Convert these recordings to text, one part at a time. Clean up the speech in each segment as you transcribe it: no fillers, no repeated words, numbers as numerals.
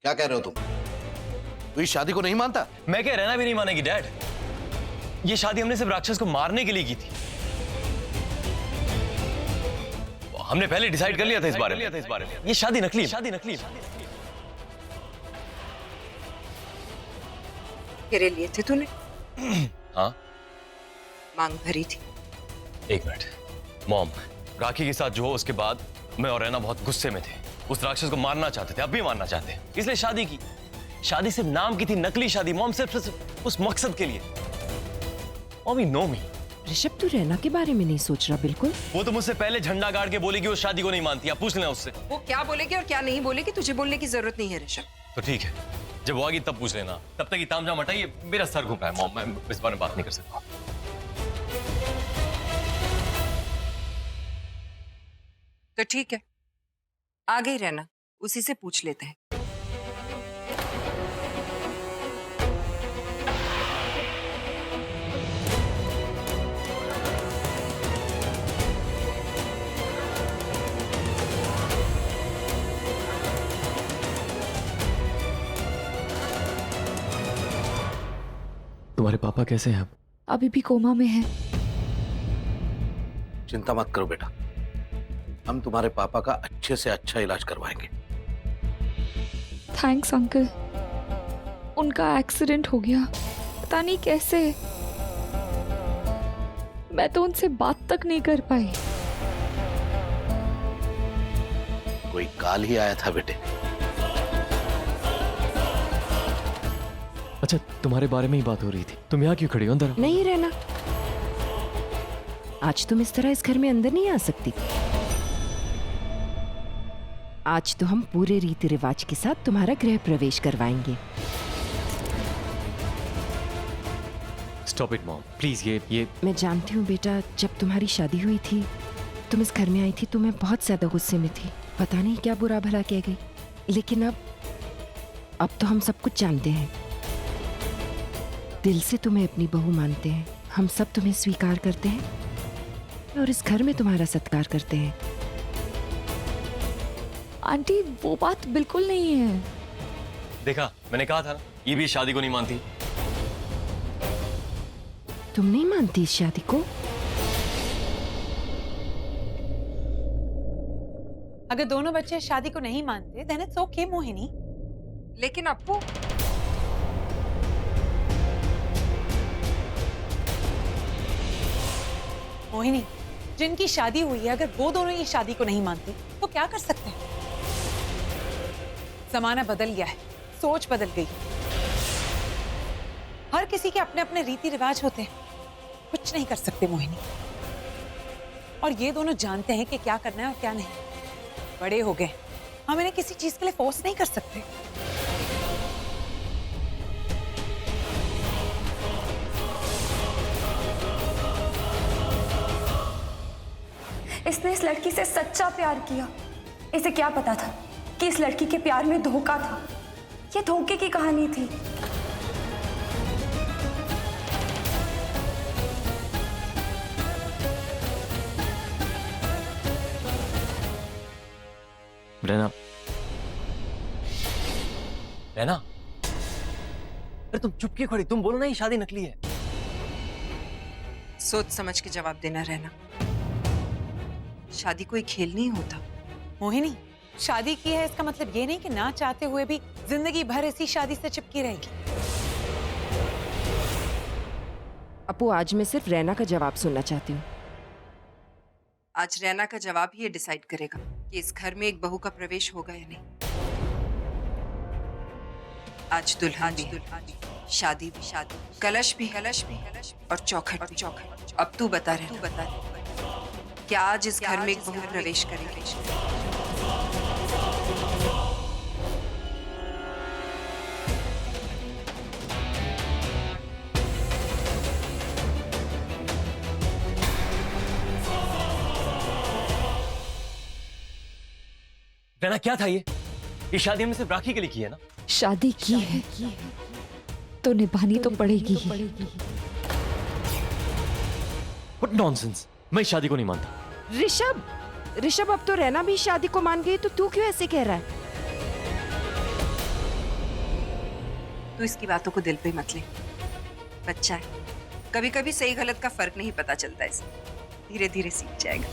क्या कह रहे हो तुम? तू इस शादी को नहीं मानता? मैं क्या रहना भी नहीं मानेगी डैड। ये शादी हमने सिर्फ राक्षस को मारने के लिए की थी। हमने पहले डिसाइड कर लिया था इस बारे में। ये शादी नकली है। तेरे लिए थे तूने? हाँ, मांग भरी थी। एक मिनट मॉम, राखी के साथ जो हो उसके बाद मैं और रैना बहुत गुस्से में थे। उस राक्षस को मारना चाहते थे, अब भी मारना चाहते हैं, इसलिए शादी की। शादी सिर्फ नाम की थी, नकली शादी मॉम, सिर्फ उस मकसद के लिए। मॉम यू नो मी। ऋषभ, तू रैना के बारे में नहीं सोच रहा बिल्कुल? वो तो मुझसे पहले झंडा गाड़ के बोलेगी उस शादी को नहीं मानती। आप पूछ लेना उससे। वो क्या बोलेगी और क्या नहीं बोलेगी तुझे बोलने की जरूरत नहीं है ऋषभ। तो ठीक है, जब वो आएगी तब पूछ लेना। तब तक ये तामझाम हटाइए, मेरा सर घूम रहा है मॉम, मैं इस बारे में बात नहीं कर सकता। तो ठीक है, आगे ही रहना, उसी से पूछ लेते हैं। तुम्हारे पापा कैसे हैं? अभी भी कोमा में है। चिंता मत करो बेटा, हम तुम्हारे पापा का अच्छे से अच्छा इलाज करवाएंगे। Thanks uncle. उनका एक्सीडेंट हो गया, पता नहीं कैसे। मैं तो उनसे बात तक नहीं कर पाई। कोई काल ही आया था बेटे। अच्छा, तुम्हारे बारे में ही बात हो रही थी। तुम यहाँ क्यों खड़ी हो? अंदर नहीं रहना, आज तुम इस तरह इस घर में अंदर नहीं आ सकती। आज तो हम पूरे रीति रिवाज के साथ तुम्हारा गृह प्रवेश करवाएंगे। Stop it mom, please. ये मैं जानती हूँ बेटा, जब तुम्हारी शादी हुई थी, तुम इस घर में आई थी तो मैं बहुत ज्यादा गुस्से में थी। पता नहीं क्या बुरा भला कह गई, लेकिन अब तो हम सब कुछ जानते हैं। दिल से तुम्हें अपनी बहू मानते हैं, हम सब तुम्हें स्वीकार करते हैं और इस घर में तुम्हारा सत्कार करते हैं। आंटी, वो बात बिल्कुल नहीं है। देखा, मैंने कहा था ना, ये भी शादी को नहीं मानती। तुम नहीं मानती इस शादी को? अगर दोनों बच्चे शादी को नहीं मानते, then it's okay मोहिनी। लेकिन अप्पू, मोहिनी, जिनकी शादी हुई है, अगर वो दोनों ये शादी को नहीं मानते तो क्या कर सकते हैं? जमाना बदल गया है, सोच बदल गई। हर किसी के अपने अपने रीति रिवाज होते हैं, कुछ नहीं कर सकते मोहिनी। और ये दोनों जानते हैं कि क्या करना है और क्या नहीं। बड़े हो गए, हम इन्हें किसी चीज के लिए फोर्स नहीं कर सकते। इसने इस लड़की से सच्चा प्यार किया। इसे क्या पता था कि इस लड़की के प्यार में धोखा था। ये धोखे की कहानी थी। रहना, रहना, अरे तुम चुप क्यों खड़ी? तुम बोलो ना ये शादी नकली है। सोच समझ के जवाब देना रहना। शादी कोई खेल नहीं होता। मोहिनी, शादी की है इसका मतलब ये नहीं कि ना चाहते हुए भी जिंदगी भर ऐसी शादी से चिपकी रहेगी। अपू, आज मैं सिर्फ रैना का जवाब सुनना चाहती हूँ। आज रैना का जवाब ही ये डिसाइड करेगा कि इस घर में एक बहू का प्रवेश होगा या नहीं। आज दुल्हन भी, शादी भी, कलश भी और चौखट भी। अब तू बता रहे, क्या आज इस घर में एक बहू प्रवेश करेगी? रहना, क्या था ये शादी हमने सिर्फ राखी के लिए की है ना? शादी की है तो निभानी तो पड़ेगी ही। What nonsense! मैं इस शादी को नहीं मानता। ऋषभ, अब तो रहना भी शादी को मान गई, तो तू क्यों ऐसे कह रहा है? तू इसकी बातों को दिल पे मत ले, बच्चा है, कभी कभी सही गलत का फर्क नहीं पता चलता, इसे धीरे धीरे सीख जाएगा।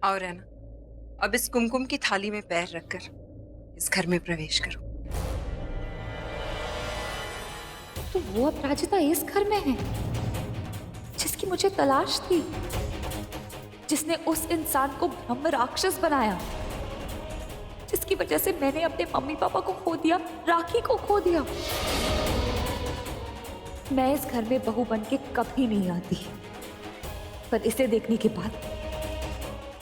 और है ना, अब इस कुमकुम की थाली में पैर रखकर इस घर में प्रवेश करो। तो वो अपराजिता इस घर में है जिसकी मुझे तलाश थी, जिसने उस इंसान को ब्रह्म राक्षस बनाया, जिसकी वजह से मैंने अपने मम्मी पापा को खो दिया, राखी को खो दिया। मैं इस घर में बहू बन के कभी नहीं आती, पर इसे देखने के बाद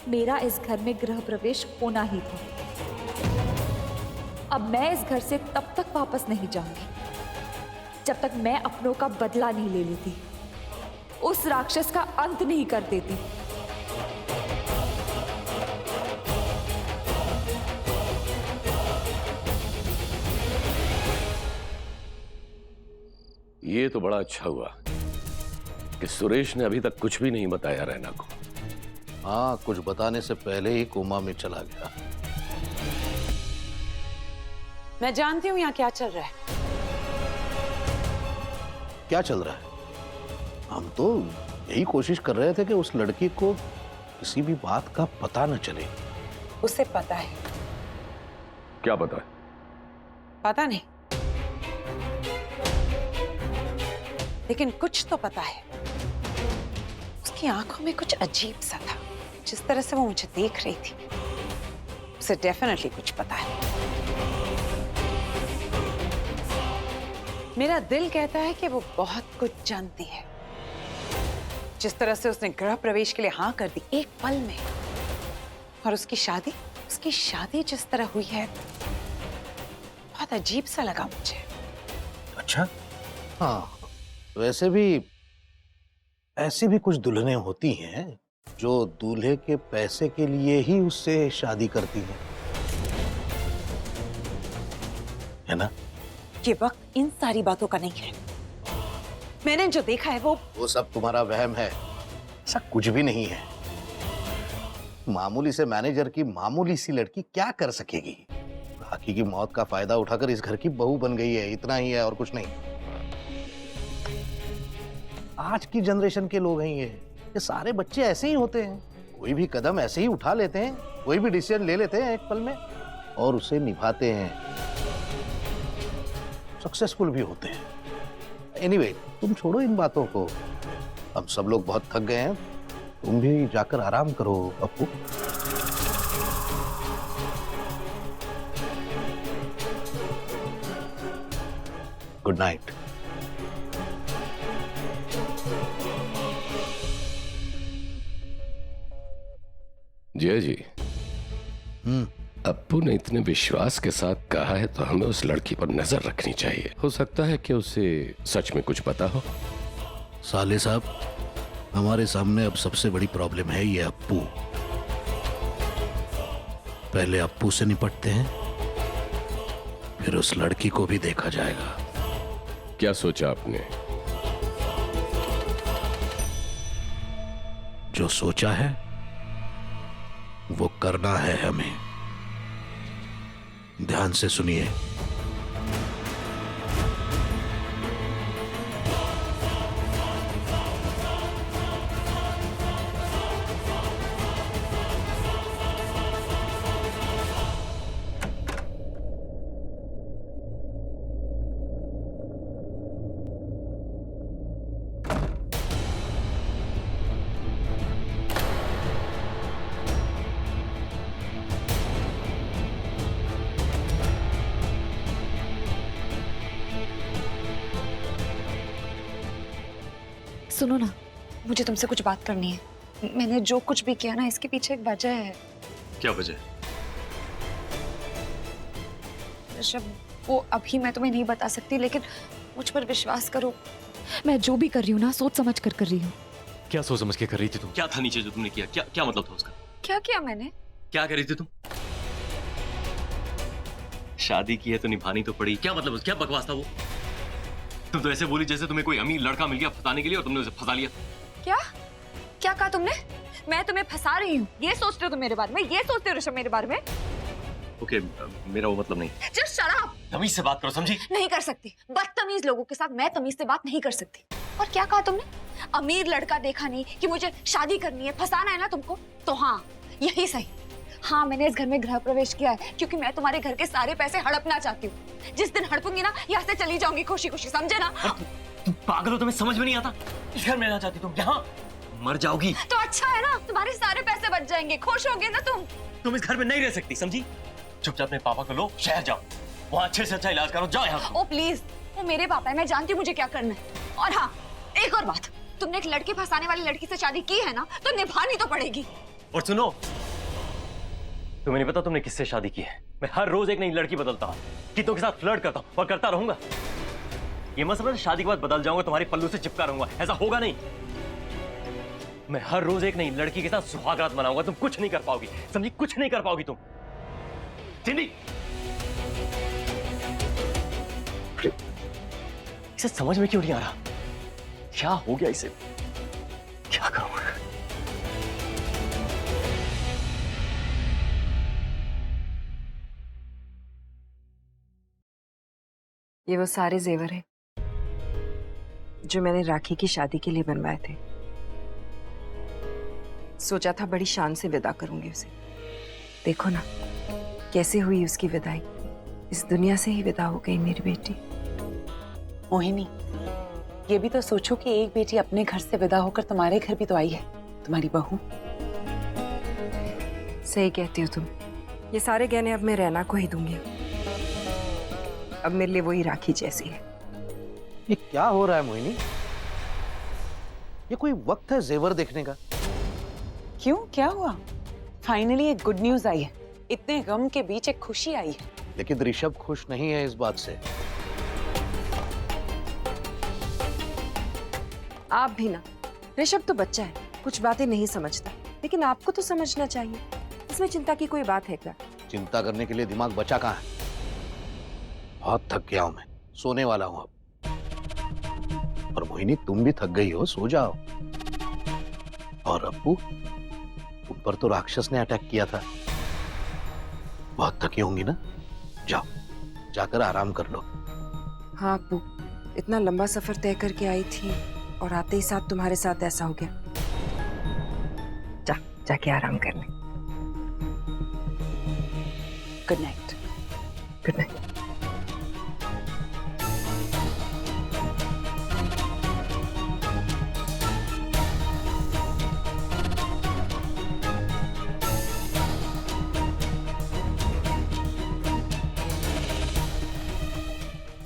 मेरा इस घर में गृह प्रवेश होना ही था। अब मैं इस घर से तब तक वापस नहीं जाऊंगी जब तक मैं अपनों का बदला नहीं ले लेती, उस राक्षस का अंत नहीं कर देती। ये तो बड़ा अच्छा हुआ कि सुरेश ने अभी तक कुछ भी नहीं बताया रैना को। हाँ, कुछ बताने से पहले ही कोमा में चला गया। मैं जानती हूँ यहाँ क्या चल रहा है। क्या चल रहा है? हम तो यही कोशिश कर रहे थे कि उस लड़की को किसी भी बात का पता न चले। उसे पता है। क्या पता है? पता नहीं, लेकिन कुछ तो पता है। उसकी आंखों में कुछ अजीब सा था, जिस तरह से वो मुझे देख रही थी, उसे डेफिनेटली कुछ पता है। मेरा दिल कहता है कि वो बहुत कुछ जानती है। जिस तरह से उसने गृह प्रवेश के लिए हाँ कर दी एक पल में, और उसकी शादी जिस तरह हुई है, बहुत अजीब सा लगा मुझे। अच्छा, हाँ, वैसे भी ऐसी भी कुछ दुल्हनें होती हैं जो दूल्हे के पैसे के लिए ही उससे शादी करती हैं, है ना? ये वक्त इन सारी बातों का नहीं है। मैंने जो देखा है वो सब तुम्हारा वहम है। ऐसा कुछ भी नहीं है। मामूली से मैनेजर की मामूली सी लड़की क्या कर सकेगी? राखी की मौत का फायदा उठाकर इस घर की बहू बन गई है, इतना ही है और कुछ नहीं। आज की जनरेशन के लोग हैं ये सारे बच्चे ऐसे ही होते हैं। कोई भी कदम ऐसे ही उठा लेते हैं, कोई भी डिसीजन ले लेते हैं एक पल में और उसे निभाते हैं, सक्सेसफुल भी होते हैं। एनीवे, तुम छोड़ो इन बातों को। हम सब लोग बहुत थक गए हैं, तुम भी जाकर आराम करो अपू। Good night. जय जी, अप्पू ने इतने विश्वास के साथ कहा है तो हमें उस लड़की पर नजर रखनी चाहिए। हो सकता है कि उसे सच में कुछ पता हो। साले साहब, हमारे सामने अब सबसे बड़ी प्रॉब्लम है ये अप्पू। पहले अप्पू से निपटते हैं, फिर उस लड़की को भी देखा जाएगा। क्या सोचा आपने? जो सोचा है वो करना है हमें। ध्यान से सुनिए। सुनो ना, मुझे तुमसे कुछ बात करनी है। मैंने जो कुछ भी किया ना, इसके पीछे एक वजह है। क्या वजह? ऋषभ, वो अभी मैं तुम्हें नहीं बता सकती, लेकिन मुझ पर विश्वास करो, मैं जो भी कर रही हूँ ना सोच समझ कर रही हूँ। क्या सोच समझ के कर रही थी तुम? क्या था नीचे जो तुमने किया? क्या क्या मतलब था उसका? क्या किया मैंने? क्या कर रही थी तुम? शादी की है तो निभानी तो पड़ी। क्या मतलब? क्या बकवास था वो? तुम तो ऐसे बोली जैसे तुम्हें कोई अमीर लड़का मिल गया फंसाने के लिए और तुमने उसे फंसा लिया। क्या क्या कहा तुमने? मैं तुम्हें फंसा रही हूँ, ये सोचते हो तुम मेरे बारे में? ये सोचते हो ऋषभ मेरे बारे में? ओके, मेरा वो मतलब नहीं। Just shut up. तमीज से बात करो, समझी? नहीं कर सकती, बदतमीज लोगों के साथ मैं तमीज से बात नहीं कर सकती। और क्या कहा तुमने? अमीर लड़का देखा नहीं कि मुझे शादी करनी है, फंसाना है ना तुमको? तो हाँ, यही सही। हाँ, मैंने इस घर में गृह प्रवेश किया है क्योंकि मैं तुम्हारे घर के सारे पैसे हड़पना चाहती हूँ। जिस दिन हड़पूंगी ना, यहाँ से चली जाऊंगी खुशी खुशी, समझे ना? तुम पागल हो, तुम्हें समझ में नहीं आता? इस घर में रहना चाहती तुम, यहाँ मर जाओगी। तो अच्छा है ना, तुम्हारे सारे पैसे बच जाएंगे, खुश होगे ना तुम? तुम इस घर में नहीं रह सकती, समझी? चुपचाप अपने पापा को लो, शहर जाओ, वहाँ अच्छे से अच्छा इलाज करो, जाओ यहाँ। ओ प्लीज, वो मेरे पापा है, मैं जानती हूँ मुझे क्या करना है। और हाँ, एक और बात, तुमने एक लड़के फंसाने वाली लड़की से शादी की है ना, तो निभानी तो पड़ेगी। और सुनो, तुम्हें नहीं पता तुमने किससे शादी की है? मैं हर रोज एक नई लड़की बदलता हूँ, कितनों के साथ फ्लर्ट करता हूँ और करता रहूंगा। ये मत समझ शादी के बाद बदल जाऊंगा, तुम्हारे पल्लू से चिपका रहूंगा, ऐसा होगा नहीं। मैं हर रोज एक नई लड़की के साथ सुहागरात मनाऊंगा, तुम कुछ नहीं कर पाओगी, समझी? कुछ नहीं कर पाओगी तुम। चिंदी, इसे समझ में क्यों नहीं आ रहा? क्या हो गया इसे? क्या करूं? ये वो सारे जेवर हैं जो मैंने राखी की शादी के लिए बनवाए थे। सोचा था बड़ी शान से विदा करूंगी उसे। देखो ना कैसे हुई उसकी विदाई। इस दुनिया से ही विदा हो गई मेरी बेटी। मोहिनी, ये भी तो सोचो कि एक बेटी अपने घर से विदा होकर तुम्हारे घर भी तो आई है, तुम्हारी बहू। सही कहती हो तुम। ये सारे गहने अब मैं रैना को ही दूंगी। अब मेरे लिए वही राखी जैसी है। ये क्या हो रहा है मोहिनी? ये कोई वक्त है जेवर देखने का? क्यों, क्या हुआ? फाइनली एक गुड न्यूज आई है। इतने गम के बीच एक खुशी आई है। लेकिन ऋषभ खुश नहीं है इस बात से। आप भी ना। ऋषभ तो बच्चा है, कुछ बातें नहीं समझता, लेकिन आपको तो समझना चाहिए। इसमें चिंता की कोई बात है क्या? चिंता करने के लिए दिमाग बचा कहाँ है? बहुत थक गया हूं मैं, सोने वाला हूं अब। और मोहिनी तुम भी थक गई हो, सो जाओ। और अप्पू, तुम पर तो राक्षस ने अटैक किया था, बहुत थकी होंगी ना? जाओ, जाकर आराम कर लो। हाँ अप्पू, इतना लंबा सफर तय करके आई थी और आते ही साथ तुम्हारे साथ ऐसा हो गया। जाके आराम कर ले। Good night. Good night.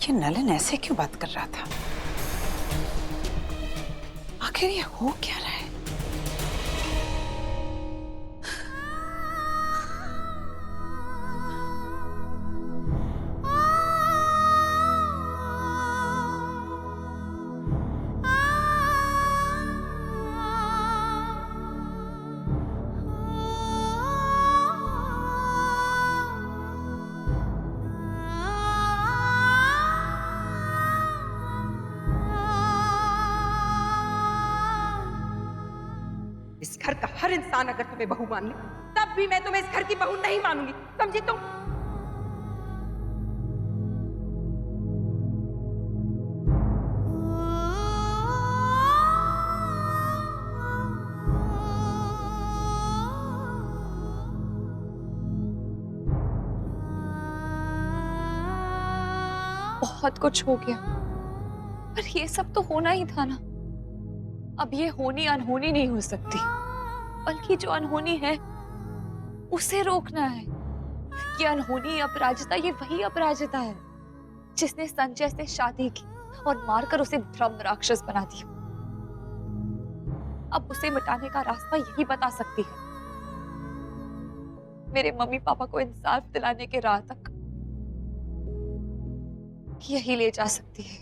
ये नलन ऐसे क्यों बात कर रहा था? आखिर ये हो क्या रहा है? इस घर का हर इंसान अगर तुम्हें बहू मान ले, तब भी मैं तुम्हें इस घर की बहू नहीं मानूंगी, समझी तुम? बहुत कुछ हो गया, पर ये सब तो होना ही था ना। अब ये होनी अनहोनी नहीं हो सकती, बल्कि जो अनहोनी है उसे रोकना है। ये अनहोनी अपराजिता, ये वही अपराजिता है जिसने संजय से शादी की और मारकर उसे ब्रह्म राक्षस बना दिया। अब उसे मिटाने का रास्ता यही बता सकती है। मेरे मम्मी पापा को इंसाफ दिलाने के राह तक यही ले जा सकती है।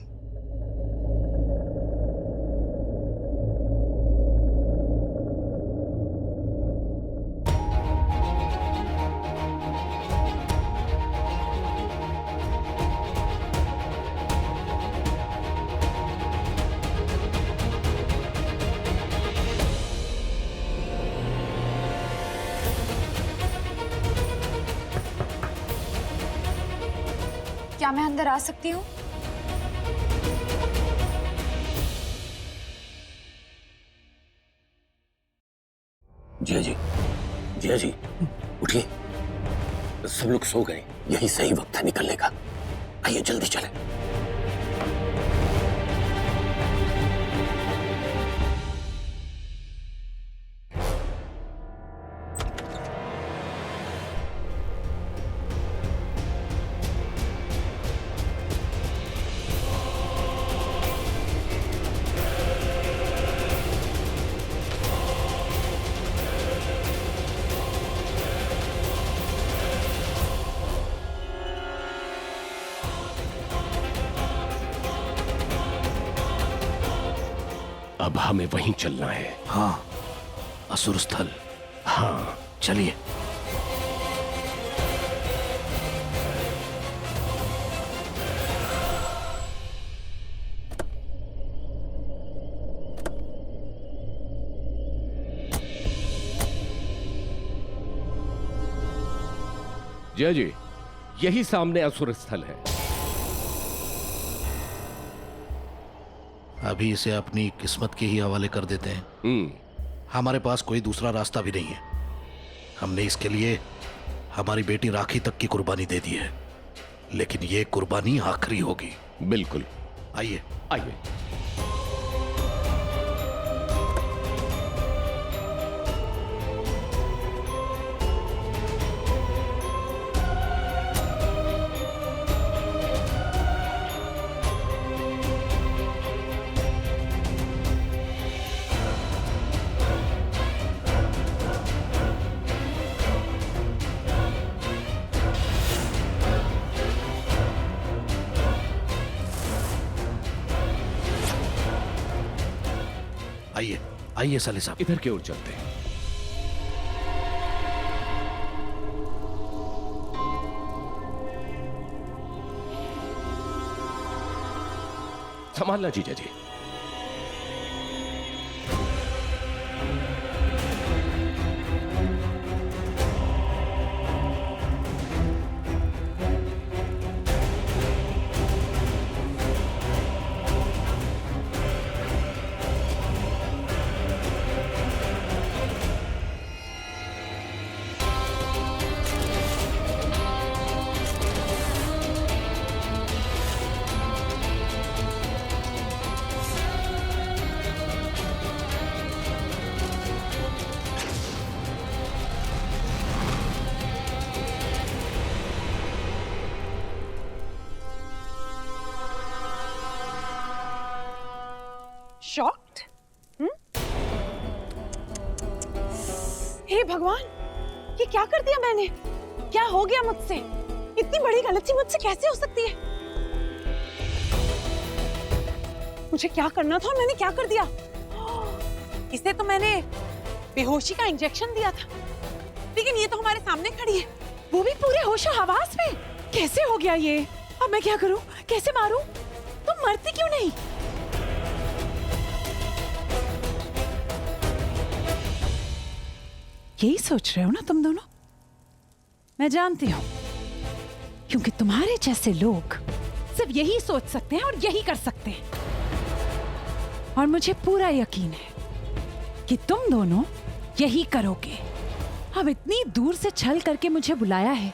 क्या मैं अंदर आ सकती हूँ? जिया जी, जिया जी, उठिए। सब लोग सो गए, यही सही वक्त है निकलने का। आइए जल्दी चलें। अब हमें वहीं चलना है। हाँ, असुर स्थल। हाँ, चलिए। जय जी, यही सामने असुर स्थल है। अभी इसे अपनी किस्मत के ही हवाले कर देते हैं। हमारे पास कोई दूसरा रास्ता भी नहीं है। हमने इसके लिए हमारी बेटी राखी तक की कुर्बानी दे दी है, लेकिन ये कुर्बानी आखिरी होगी। बिल्कुल। आइए आइए। आइए आइए साले साहब। इधर की ओर चलते हैं। संभालना जीजा जी। शॉक्ड? हे भगवान, ये क्या कर दिया मैंने? क्या हो गया मुझसे? इतनी बड़ी गलती मुझसे कैसे हो सकती है? मुझे क्या करना था और मैंने क्या कर दिया? इसे तो मैंने बेहोशी का इंजेक्शन दिया था, लेकिन ये तो हमारे सामने खड़ी है, वो भी पूरे होशो हवास में। कैसे हो गया ये? अब मैं क्या करूं? कैसे मारूं? तुम मरती क्यों नहीं? यही सोच रहे हो ना तुम दोनों? मैं जानती हूं, क्योंकि तुम्हारे जैसे लोग सिर्फ यही सोच सकते हैं और यही कर सकते हैं। और मुझे पूरा यकीन है कि तुम दोनों यही करोगे। अब इतनी दूर से छल करके मुझे बुलाया है,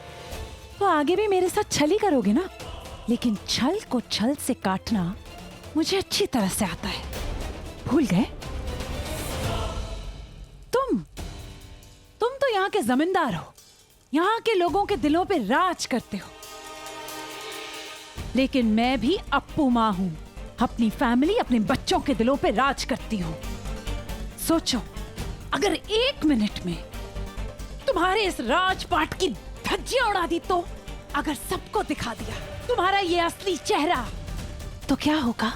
तो आगे भी मेरे साथ छल ही करोगे ना? लेकिन छल को छल से काटना मुझे अच्छी तरह से आता है। भूल गए? तुम तो यहाँ के जमींदार हो, यहाँ के लोगों के दिलों पे राज करते हो। लेकिन मैं भी अप्पू माँ हूं, अपनी फैमिली, अपने बच्चों के दिलों पे राज करती हूं। सोचो, अगर 1 मिनट में तुम्हारे इस राजपाट की धज्जियां उड़ा दी तो, अगर सबको दिखा दिया तुम्हारा ये असली चेहरा, तो क्या होगा?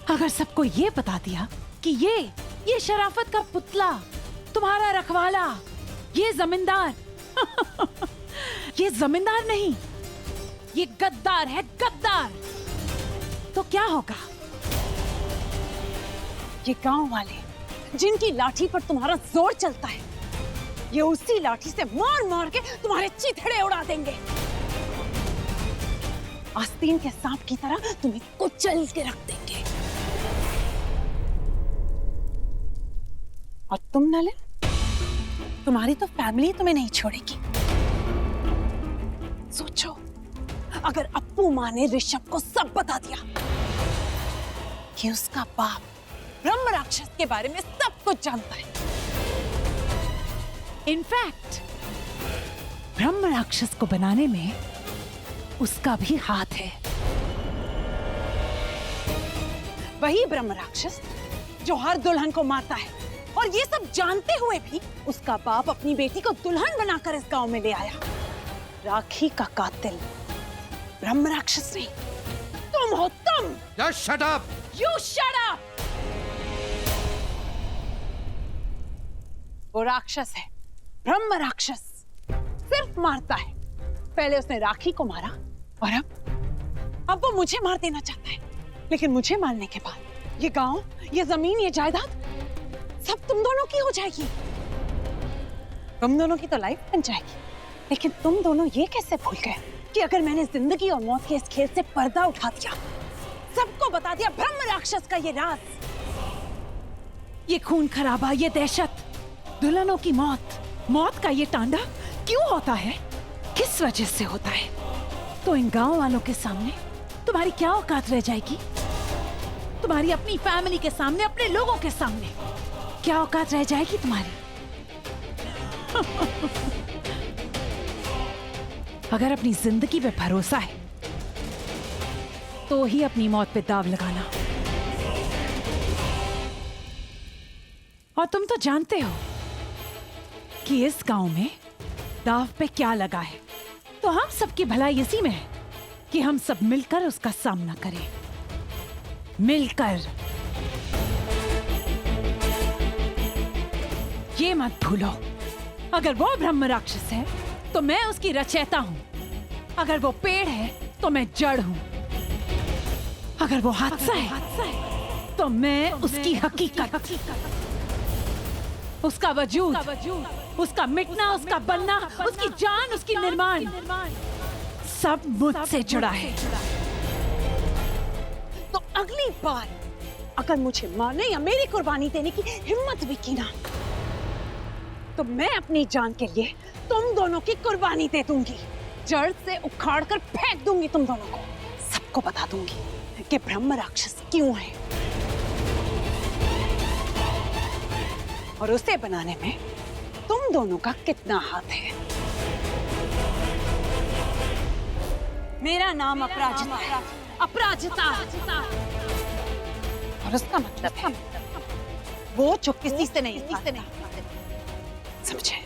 अगर सबको ये बता दिया कि ये शराफत का पुतला, तुम्हारा रखवाला, ये जमींदार ये जमींदार नहीं, ये गद्दार है, गद्दार, तो क्या होगा? ये गांव वाले जिनकी लाठी पर तुम्हारा जोर चलता है, ये उसी लाठी से मार मार के तुम्हारे चीथड़े उड़ा देंगे। आस्तीन के सांप की तरह तुम्हें कुचल के रख देंगे। और तुम नलिन, तुम्हारी तो फैमिली तुम्हें नहीं छोड़ेगी। सोचो, अगर अप्पू माँ ने ऋषभ को सब बता दिया कि उसका बाप ब्रह्म राक्षस के बारे में सब कुछ जानता है, इनफैक्ट ब्रह्म राक्षस को बनाने में उसका भी हाथ है। वही ब्रह्म राक्षस जो हर दुल्हन को मारता है, और ये सब जानते हुए भी उसका बाप अपनी बेटी को दुल्हन बनाकर इस गांव में ले आया। राखी का कातिल ब्रह्म राक्षस नहीं, तुम हो तुम। Just shut up! You shut up! वो राक्षस है, ब्रह्म राक्षस, सिर्फ मारता है। पहले उसने राखी को मारा और अब वो मुझे मार देना चाहता है। लेकिन मुझे मारने के बाद ये गांव, ये जमीन, ये जायदाद सब तुम दोनों की हो जाएगी। तुम दोनों की तो लाइफ बन जाएगी। लेकिन तुम दोनों ये कैसे भूल गए कि अगर मैंने जिंदगी और मौत के इस खेल से पर्दा उठा दिया, सबको बता दिया ब्रह्म राक्षस का ये राज, ये खून खराबा, ये दहशत, दुल्हनों की मौत, मौत का ये तांडा क्यों होता है, किस वजह से होता है, तो इन गांव वालों के सामने तुम्हारी क्या औकात रह जाएगी? तुम्हारी अपनी फैमिली के सामने, अपने लोगों के सामने क्या औकात रह जाएगी तुम्हारी? अगर अपनी जिंदगी पे भरोसा है तो ही अपनी मौत पे दाव लगाना। और तुम तो जानते हो कि इस गांव में दाव पे क्या लगा है, तो हम सबकी भलाई इसी में है कि हम सब मिलकर उसका सामना करें, मिलकर। ये मत भूलो, अगर वो ब्रह्म राक्षस है तो मैं उसकी रचयिता हूं, अगर वो पेड़ है तो मैं जड़ हूं, अगर वो हादसा है तो मैं उसकी हकीकत, उसका वजूद, उसका मिटना, उसका बनना, उसकी जान, उसकी निर्माण, सब मुझसे जुड़ा है। तो अगली बार अगर मुझे मारने या मेरी कुर्बानी देने की हिम्मत भी की ना, तो मैं अपनी जान के लिए तुम दोनों की कुर्बानी दे दूंगी, जड़ से उखाड़ कर फेंक दूंगी तुम दोनों को, सबको बता दूंगी कि ब्रह्म राक्षस क्यों है, और उसे बनाने में तुम दोनों का कितना हाथ है। मेरा नाम अपराजिता है, अपराजिता, और उसका मतलब है वो जो किसी से नहीं, समझे?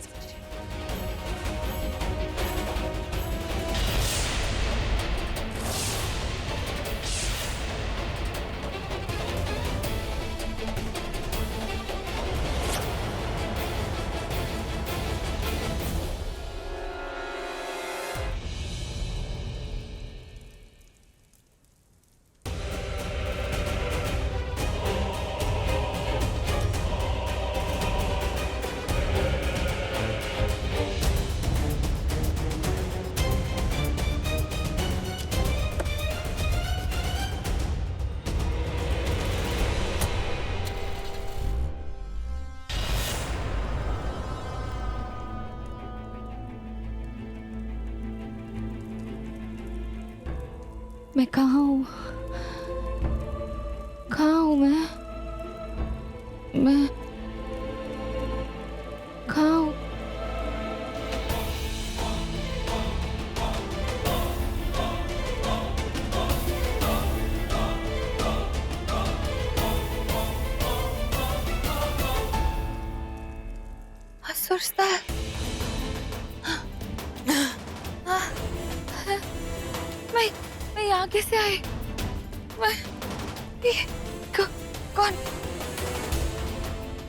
मैं कहाँ हूँ? कहाँ हूँ मैं कहाँ हूँ? असुरस्ता मैं यहाँ कैसे आई?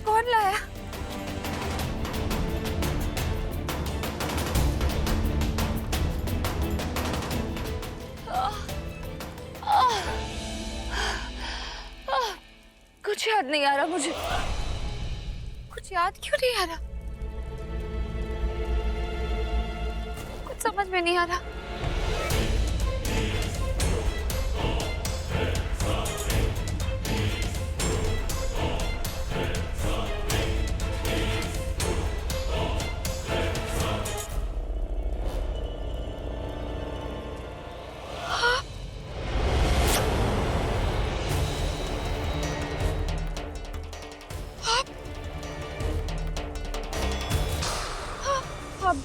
कौन लाया? कुछ याद नहीं आ रहा मुझे, कुछ याद क्यों नहीं आ रहा? कुछ समझ में नहीं आ रहा।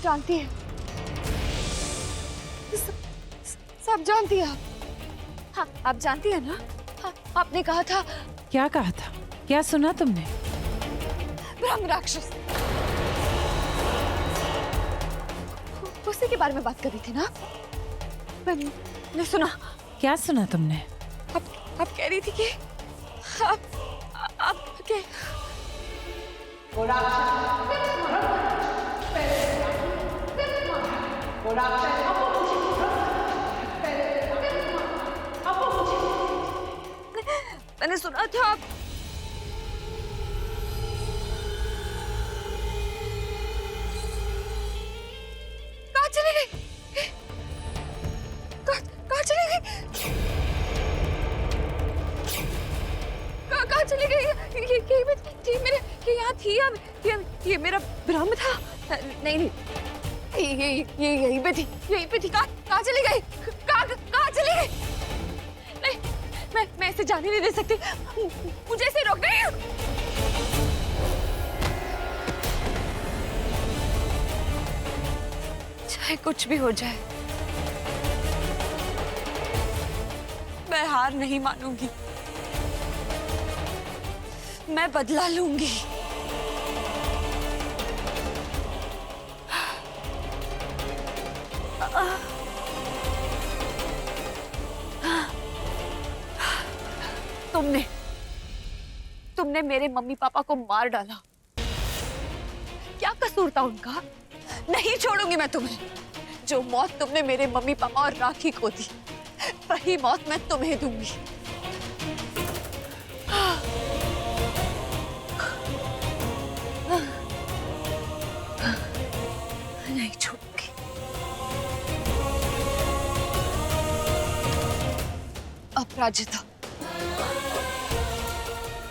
जानती है, सब जानती है आप। हाँ, आप जानती है ना? हाँ, आपने कहा था। क्या कहा था? क्या सुना तुमने? ब्रह्म राक्षस, उसी के बारे में बात कर रही थी ना? मैंने सुना। क्या सुना तुमने? आप कह रही थी कि आप के मैंने सुना था आप कहाँ चली गई? कहाँ चली गई? कहाँ चली गई? ये मेरे ये यहाँ थी अब ये मेरा भ्रम था। नहीं ये यहीं पे थी। कहाँ चली गई? कहाँ चली गई? नहीं, मैं इसे जाने नहीं दे सकती। मुझे इसे रोकना है। चाहे कुछ भी हो जाए, मैं हार नहीं मानूंगी। मैं बदला लूंगी। तुमने मेरे मम्मी पापा को मार डाला। क्या कसूर था उनका? नहीं छोड़ूंगी मैं तुम्हें। जो मौत तुमने मेरे मम्मी पापा और राखी को दी, वही मौत मैं तुम्हें दूंगी। नहीं छोड़ूंगी। अपराजिता,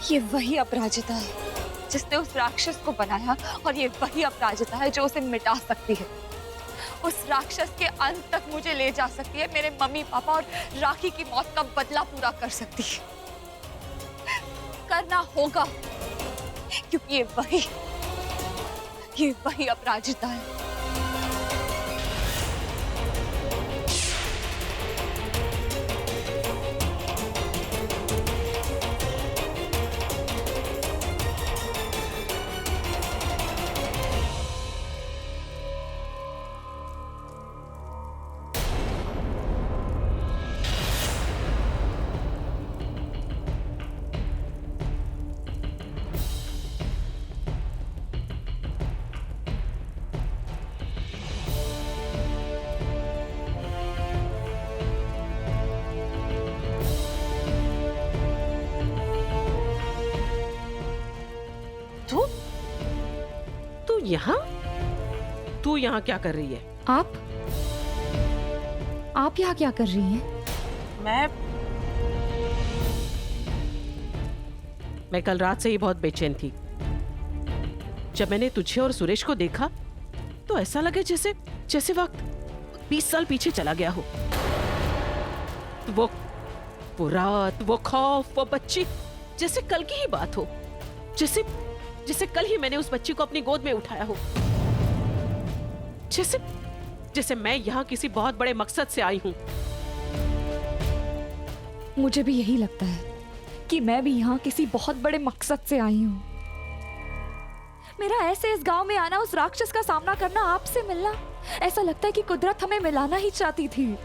ये वही अपराजिता है जिसने उस राक्षस को बनाया, और ये वही अपराजिता है जो उसे मिटा सकती है। उस राक्षस के अंत तक मुझे ले जा सकती है, मेरे मम्मी पापा और राखी की मौत का बदला पूरा कर सकती है। करना होगा, क्योंकि ये वही अपराजिता है। तू यहाँ क्या कर रही है? आप यहाँ क्या कर रही हैं? मैं कल रात से ही बहुत बेचैन थी। जब मैंने तुझे और सुरेश को देखा तो ऐसा लगे जैसे वक्त 20 साल पीछे चला गया हो। वो रात, वो खौफ, वो बच्ची, जैसे कल की ही बात हो। जैसे कल ही मैंने उस बच्ची को अपनी गोद में उठाया हो। जैसे मैं यहाँ किसी बहुत बड़े मकसद से आई हूँ। मुझे भी यही लगता है कि मैं भी यहाँ किसी बहुत बड़े मकसद से आई हूँ। मेरा ऐसे इस गांव में आना, उस राक्षस का सामना करना, आपसे मिलना, ऐसा लगता है कि कुदरत हमें मिलाना ही चाहती थी।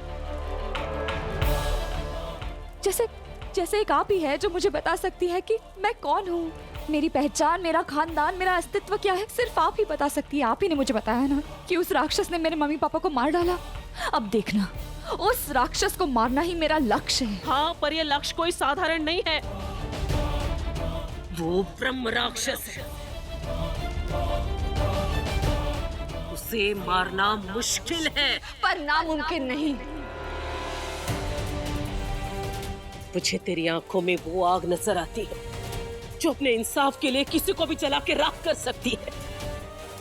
जैसे एक आप ही है जो मुझे बता सकती है कि मैं कौन हूँ, मेरी पहचान, मेरा खानदान, मेरा अस्तित्व क्या है। सिर्फ आप ही बता सकती है। आप ही ने मुझे बताया ना कि उस राक्षस ने मेरे मम्मी पापा को मार डाला। अब देखना, उस राक्षस को मारना ही मेरा लक्ष्य है। हाँ, पर यह लक्ष्य कोई साधारण नहीं है। वो ब्रह्म राक्षस है। उसे मारना मुश्किल है, पर नामुमकिन नहीं। मुझे तेरी आंखों में वो आग नजर आती है जो अपने इंसाफ के लिए किसी को भी जला के राख कर सकती है,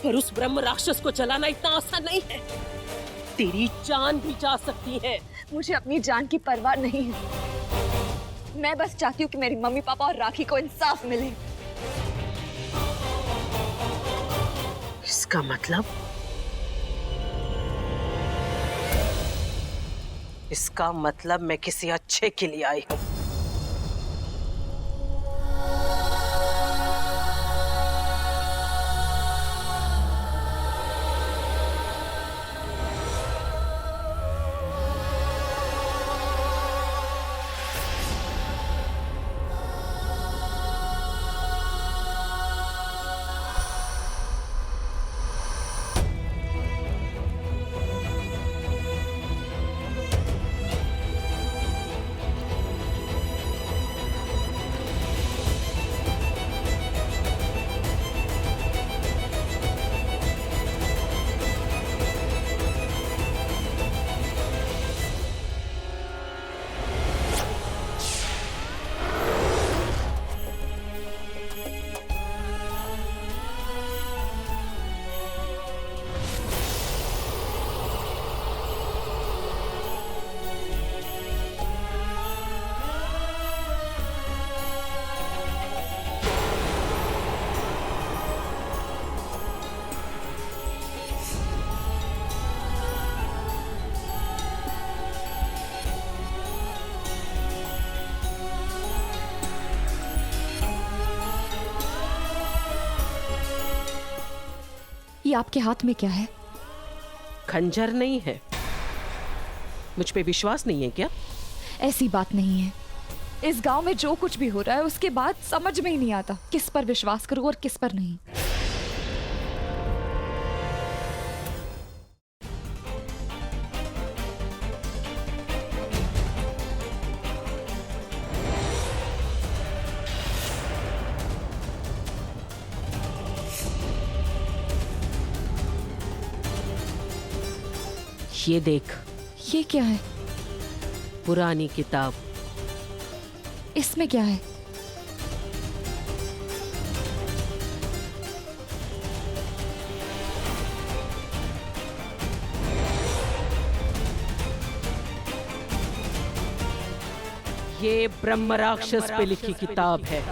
पर उस ब्रह्म राक्षस को जलाना इतना आसान नहीं है। तेरी जान भी जा सकती है। मुझे अपनी जान की परवाह नहीं है। मैं बस चाहती हूँ कि मेरी मम्मी पापा और राखी को इंसाफ मिले। इसका मतलब इसका मतलब मैं किसी अच्छे के लिए आई हूँ। ये आपके हाथ में क्या है? खंजर नहीं है। मुझ पे विश्वास नहीं है क्या? ऐसी बात नहीं है। इस गांव में जो कुछ भी हो रहा है उसके बाद समझ में ही नहीं आता किस पर विश्वास करूं और किस पर नहीं। ये देख, ये क्या है? पुरानी किताब। इसमें क्या है? ये ब्रह्म राक्षस पे लिखी किताब है।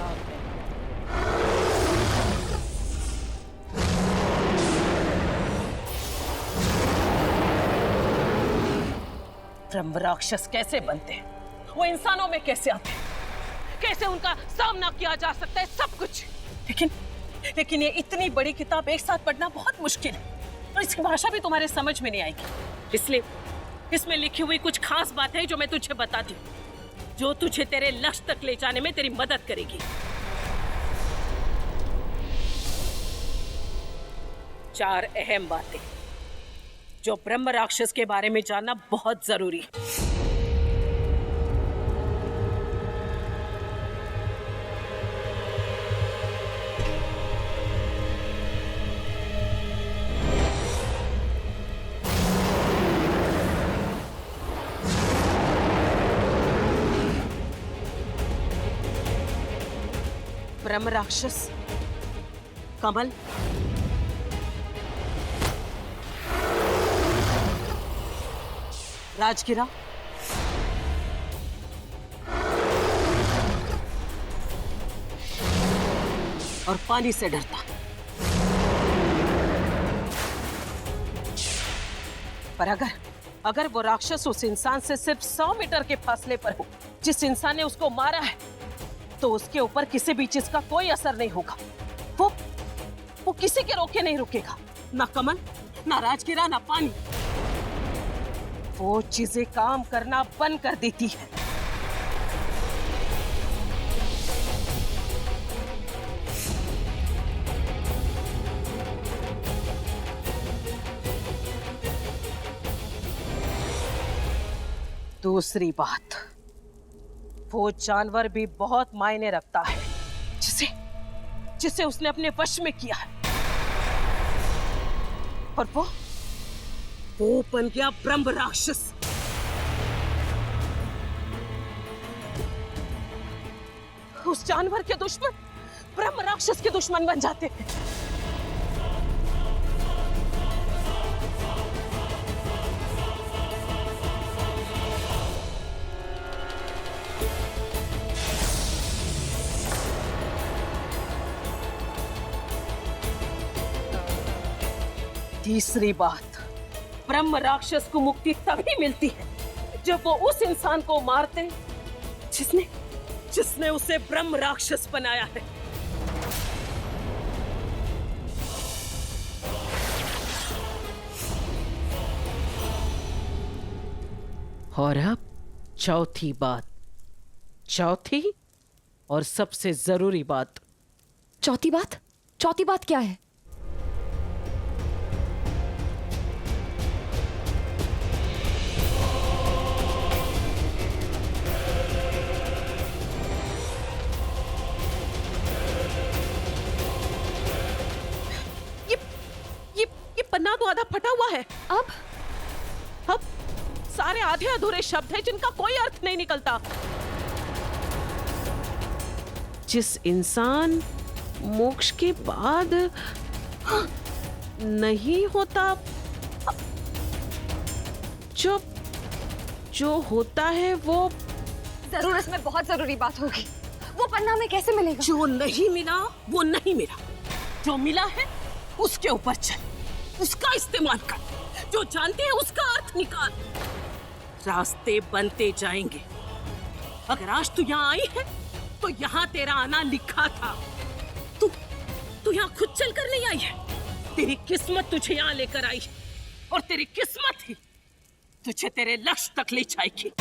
ब्रह्म राक्षस कैसे बनते हैं, वो इंसानों में कैसे आते हैं, कैसे उनका सामना किया जा सकता है, सब कुछ। लेकिन ये इतनी बड़ी किताब एक साथ पढ़ना बहुत मुश्किल है और इसकी भाषा भी तुम्हारे समझ में नहीं आएगी। इसलिए इसमें लिखी हुई कुछ खास बात है जो मैं तुझे बताती हूँ, जो तुझे तेरे लक्ष्य तक ले जाने में तेरी मदद करेगी। 4 अहम बातें जो ब्रह्म राक्षस के बारे में जानना बहुत जरूरी है। ब्रह्म राक्षस, कमल, राजगिरा, और पानी से डरता। पर अगर वो राक्षस उस इंसान से सिर्फ 100 मीटर के फासले पर हो, जिस इंसान ने उसको मारा है, तो उसके ऊपर किसी भी चीज का कोई असर नहीं होगा। वो किसी के रोके नहीं रुकेगा, ना कमल, ना राजगिरा, ना पानी। वो चीजें काम करना बंद कर देती है। दूसरी बात, वो जानवर भी बहुत मायने रखता है जिसे उसने अपने वश में किया है, और वो बन गया ब्रह्म राक्षस। उस जानवर के दुश्मन ब्रह्म राक्षस के दुश्मन बन जाते हैं। तीसरी बात, ब्रह्म राक्षस को मुक्ति तभी मिलती है जब वो उस इंसान को मारते जिसने उसे ब्रह्म राक्षस बनाया है। और अब चौथी बात, चौथी और सबसे जरूरी बात। चौथी बात? चौथी बात क्या है? ये पन्ना तो आधा फटा हुआ है। अब सारे आधे अधूरे शब्द हैं जिनका कोई अर्थ नहीं निकलता। जिस इंसान मोक्ष के बाद नहीं होता, जो होता है वो जरूर इसमें बहुत जरूरी बात होगी। वो पन्ना हमें कैसे मिलेगा? जो नहीं मिला वो नहीं मिला, जो मिला है उसके ऊपर चल, उसका इस्तेमाल कर, जो जानते हैं उसका अर्थ निकाल। रास्ते बनते जाएंगे। अगर आज तू यहाँ आई है तो यहाँ तेरा आना लिखा था। तू यहाँ खुद चल कर नहीं आई है, तेरी किस्मत तुझे यहाँ लेकर आई है, और तेरी किस्मत ही तुझे तेरे लक्ष्य तक ले जाएगी।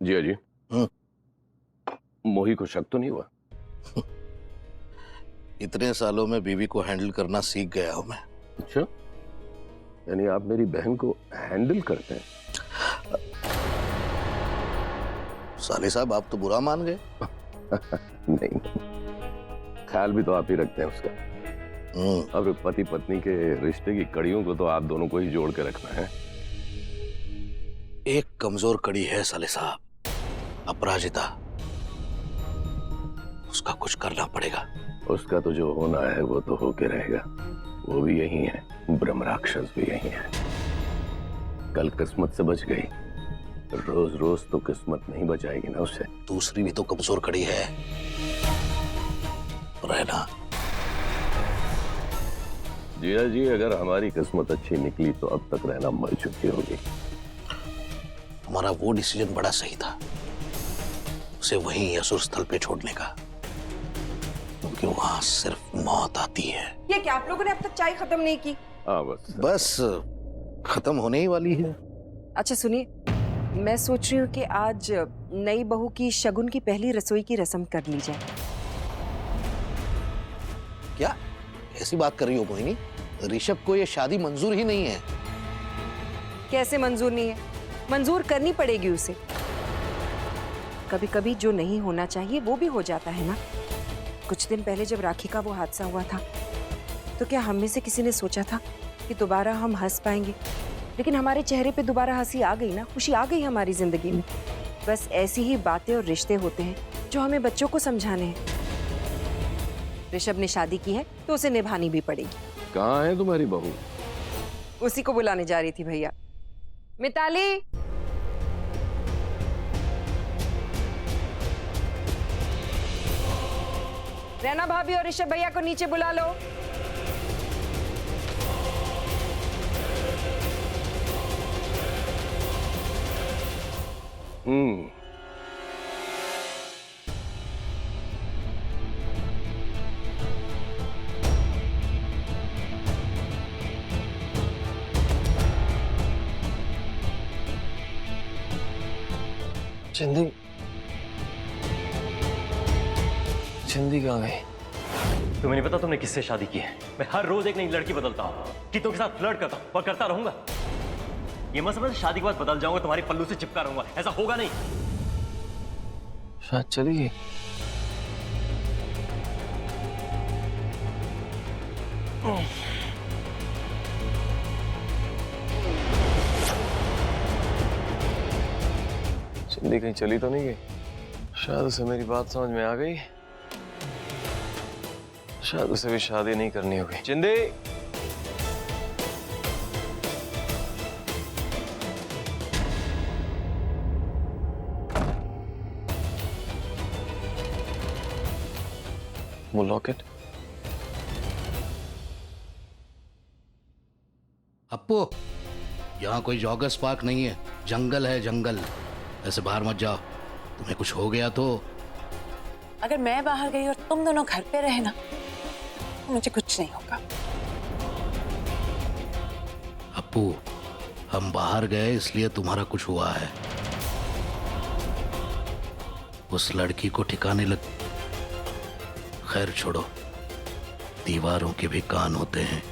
जी जी। मोही को शक तो नहीं हुआ? इतने सालों में बीवी को हैंडल करना सीख गया हूं मैं। अच्छा, यानी आप मेरी बहन को हैंडल करते हैं? साले साहब, आप तो बुरा मान गए। नहीं, ख्याल भी तो आप ही रखते हैं उसका। अब पति पत्नी के रिश्ते की कड़ियों को तो आप दोनों को ही जोड़ के रखना है। एक कमजोर कड़ी है साले साहब, अपराजिता। उसका कुछ करना पड़ेगा। उसका तो जो होना है वो तो होके रहेगा। वो भी यही है, ब्रह्म राक्षस भी यही है। कल किस्मत से बच गई, रोज रोज तो किस्मत नहीं बचाएगी ना उससे। दूसरी भी तो कमजोर कड़ी है, रहना। जिया जी, अगर हमारी किस्मत अच्छी निकली तो अब तक रहना मर चुकी होगी। हमारा वो डिसीजन बड़ा सही था, उसे वहीं असुर स्थल पे छोड़ने का, क्योंकि वहां सिर्फ मौत आती है। ये क्या आप लोगों ने अब तक चाय खत्म नहीं की? हाँ, बस खत्म होने ही वाली है। अच्छा सुनिए, मैं सोच रही हूँ कि आज नई बहू की शगुन की पहली रसोई की रस्म कर ली जाए। क्या ऐसी बात कर रही हो मोहिनी? ऋषभ को ये शादी मंजूर ही नहीं है। कैसे मंजूर नहीं है? मंजूर करनी पड़ेगी उसे। कभी कभी जो नहीं होना चाहिए वो भी हो जाता है ना। कुछ दिन पहले जब राखी का वो हादसा हुआ था, तो क्या हम में से किसी ने सोचा था कि दोबारा हम हंस पाएंगे? लेकिन हमारे चेहरे पे दोबारा हंसी आ गई ना, खुशी आ गई हमारी जिंदगी में। बस ऐसी ही बातें और रिश्ते होते हैं जो हमें बच्चों को समझाने हैं। ऋषभ ने शादी की है तो उसे निभानी भी पड़ेगी। कहाँ है तुम्हारी बहू? उसी को बुलाने जा रही थी भैया। मिताली, रैना भाभी और ऋषभ भैया को नीचे बुला लो। चिंदी कहाँ गई? तुम्हें नहीं पता तुमने किससे शादी की है? मैं हर रोज एक नई लड़की बदलता हूँ, कीतों के साथ फ्लर्ट करता हूँ और करता रहूंगा। ये मत समझ शादी के बाद बदल जाऊंगा, तुम्हारी पल्लू से चिपका रहूंगा। ऐसा होगा नहीं। शायद चली गई। चिंदी कहीं चली तो नहीं गई? शायद उसे मेरी बात समझ में आ गई। शायद उसे भी शादी नहीं करनी होगी। चिंदी, वो लॉकेट? अप्पू, यहाँ कोई जॉगर्स पार्क नहीं है, जंगल है जंगल। ऐसे बाहर मत जाओ, तुम्हें कुछ हो गया तो। अगर मैं बाहर गई और तुम दोनों घर पे रहे ना, तो मुझे कुछ नहीं होगा। अप्पू, हम बाहर गए इसलिए तुम्हारा कुछ हुआ है। उस लड़की को ठिकाने लग। खैर छोड़ो, दीवारों के भी कान होते हैं।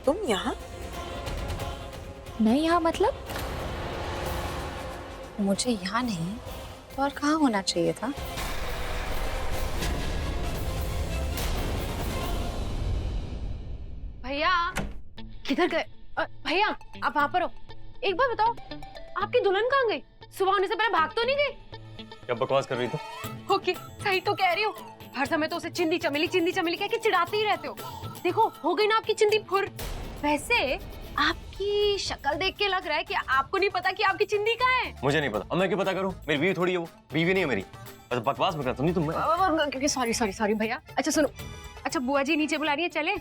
तुम यहाँ? मैं यहाँ मतलब? मुझे यहाँ नहीं तो और कहाँ होना चाहिए था? भैया किधर गए? भैया आप वहां पर हो? एक बार बताओ, आपकी दुल्हन कहाँ गई? सुबह होने से पहले भाग तो नहीं गई? क्या बकवास कर रही तू? ओके, सही तो कह रही हो। हर समय तो उसे चिंदी चमेली कह के चिढ़ाते ही रहते हो। देखो हो गई ना आपकी चिंदी फुर। वैसे आपकी शक्ल देख के लग रहा है कि आपको नहीं पता कि आपकी चिंदी कहाँ है। मुझे नहीं पता। अब मैं क्यों पता करूं? मेरी बीवी थोड़ी है वो, बीवी नहीं है मेरी। बस बकवास मत कर, तुम नहीं तुम। सॉरी भैया। अच्छा सुनो, अच्छा बुआ जी नीचे बुला रही है, चले?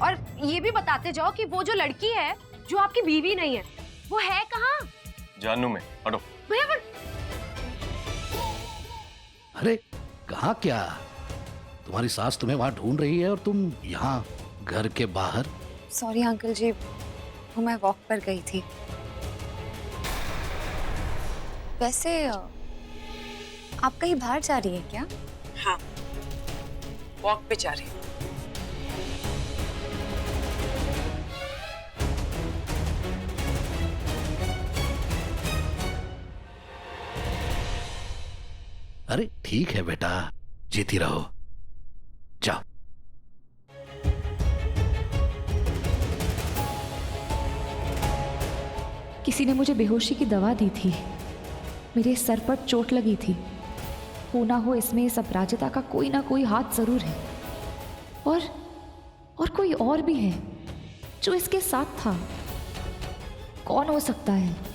और ये भी बताते जाओ कि वो जो लड़की है जो आपकी बीवी नहीं है, वो है कहाँ? जानू में। हटो भैया पर अरे कहाँ क्या? तुम्हारी सास तुम्हें वहां ढूंढ रही है और तुम यहाँ घर के बाहर। सॉरी अंकल जी, वो मैं वॉक पर गई थी। वैसे आप कहीं बाहर जा रही है क्या? हाँ, वॉक पे जा रही हूँ। अरे ठीक है बेटा, जीती रहो, जाओ। किसी ने मुझे बेहोशी की दवा दी थी। मेरे सर पर चोट लगी थी। हो ना हो इसमें इस अपराजिता का कोई ना कोई हाथ जरूर है। और कोई और भी है जो इसके साथ था। कौन हो सकता है?